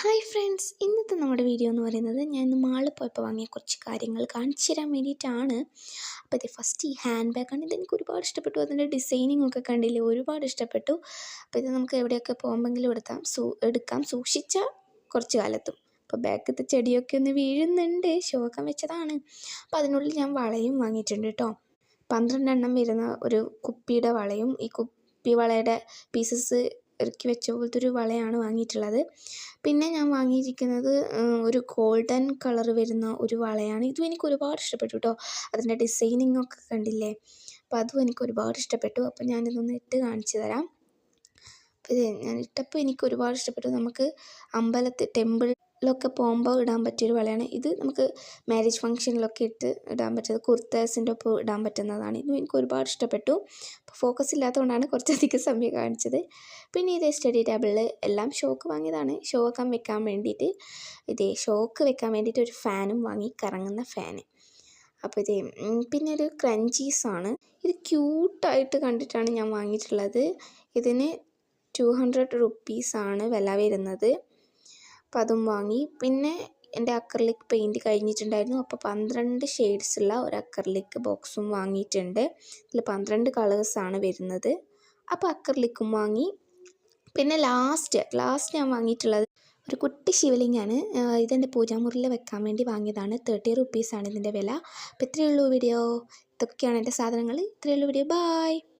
Hi friends, ഇന്നത്തെ നമ്മുടെ video എന്ന് പറയുന്നത് ഞാൻ ഇന്ന് മാളിൽ പോയപ്പോൾ വാങ്ങിയ കുറച്ച് കാര്യങ്ങൾ കാണിച്ചു തരാൻ വേണ്ടിയിട്ടാണ്. അപ്പോൾ ഇത് ഫസ്റ്റ് ഈ ഹാൻഡ് ബാഗാണ്. ഇതെനിക്ക് ഒരുപാട് ഇഷ്ടപ്പെട്ടു. അതിൻ്റെ ഡിസൈനിങ് ഒക്കെ കണ്ടില്ലേ, ഒരുപാട് ഇഷ്ടപ്പെട്ടു. അപ്പോൾ ഇത് നമുക്ക് എവിടെയൊക്കെ പോകുമെങ്കിലും എടുക്കാം സൂക്ഷിച്ചാൽ കുറച്ച് കാലത്തും. അപ്പോൾ ബാഗത്തെ ചെടിയൊക്കെ ഒന്ന് വീഴുന്നുണ്ട്, ശോകം വെച്ചതാണ്. അപ്പോൾ അതിനുള്ളിൽ ഞാൻ വളയും വാങ്ങിയിട്ടുണ്ട് കേട്ടോ. 12 എണ്ണം വരുന്ന ഒരു കുപ്പിയുടെ വളയും ഈ കുപ്പി വളയുടെ പീസസ് ഇറക്കി വെച്ച പോലത്തെ ഒരു വളയാണ് വാങ്ങിയിട്ടുള്ളത്. പിന്നെ ഞാൻ വാങ്ങിയിരിക്കുന്നത് ഒരു ഗോൾഡൻ കളർ വരുന്ന ഒരു വളയാണ്. ഇതും എനിക്ക് ഒരുപാട് ഇഷ്ടപ്പെട്ടു കേട്ടോ. അതിൻ്റെ ഡിസൈനിങ് ഒക്കെ കണ്ടില്ലേ, അപ്പോൾ അതും എനിക്ക് ഒരുപാട് ഇഷ്ടപ്പെട്ടു. അപ്പോൾ ഞാനിതൊന്ന് ഇട്ട് കാണിച്ചു തരാം. അപ്പോൾ ഇത് ഞാൻ ഇട്ടപ്പോൾ എനിക്ക് ഒരുപാട് ഇഷ്ടപ്പെട്ടു. നമുക്ക് ടെമ്പിളിലൊക്കെ പോകുമ്പോൾ ഇടാൻ പറ്റിയൊരു വളയാണ് ഇത്. നമുക്ക് മാരേജ് ഫംഗ്ഷനിലൊക്കെ ഇടാൻ പറ്റുന്നത്, കുർത്താസിൻ്റെ ഒപ്പം ഇടാൻ പറ്റുന്നതാണ്. ഇതും എനിക്ക് ഒരുപാട് ഇഷ്ടപ്പെട്ടു. അപ്പോൾ ഫോക്കസ് ഇല്ലാത്തതുകൊണ്ടാണ് കുറച്ചധികം സമയം കാണിച്ചത്. പിന്നെ ഇതേ സ്റ്റഡി ടേബിളിൽ എല്ലാം ഷോക്ക് വാങ്ങിയതാണ്. ഷോക്ക് വെക്കാൻ വേണ്ടിയിട്ട് ഒരു ഫാനും വാങ്ങി, കറങ്ങുന്ന ഫാന്. അപ്പോൾ ഇതേ പിന്നെ ഒരു ക്രഞ്ചീസാണ്. ഇത് ക്യൂട്ടായിട്ട് കണ്ടിട്ടാണ് ഞാൻ വാങ്ങിയിട്ടുള്ളത്. ഇതിന് 200 റുപ്പീസാണ് വില വരുന്നത്. അപ്പം അതും വാങ്ങി. പിന്നെ എൻ്റെ അക്രലിക് പെയിൻറ്റ് കഴിഞ്ഞിട്ടുണ്ടായിരുന്നു. അപ്പോൾ 12 ഷെയ്ഡ്സുള്ള ഒരു അക്രലിക് ബോക്സും വാങ്ങിയിട്ടുണ്ട്. ഇതിൽ 12 കളേഴ്സാണ് വരുന്നത്. അപ്പോൾ അക്രലിക്കും വാങ്ങി. പിന്നെ ലാസ്റ്റ് ഞാൻ വാങ്ങിയിട്ടുള്ളത് ഒരു കുട്ടി ശിവലിംഗാണ്. ഇതെൻ്റെ പൂജാമുറിയിൽ വെക്കാൻ വേണ്ടി വാങ്ങിയതാണ്. 30 റുപ്പീസാണ് ഇതിൻ്റെ വില. അപ്പോൾ ഇത്രയേ ഉള്ളൂ വീഡിയോ. ഇതൊക്കെയാണ് എൻ്റെ സാധനങ്ങൾ. ഇത്രയേ ഉള്ളൂ വീഡിയോ. ബായ്.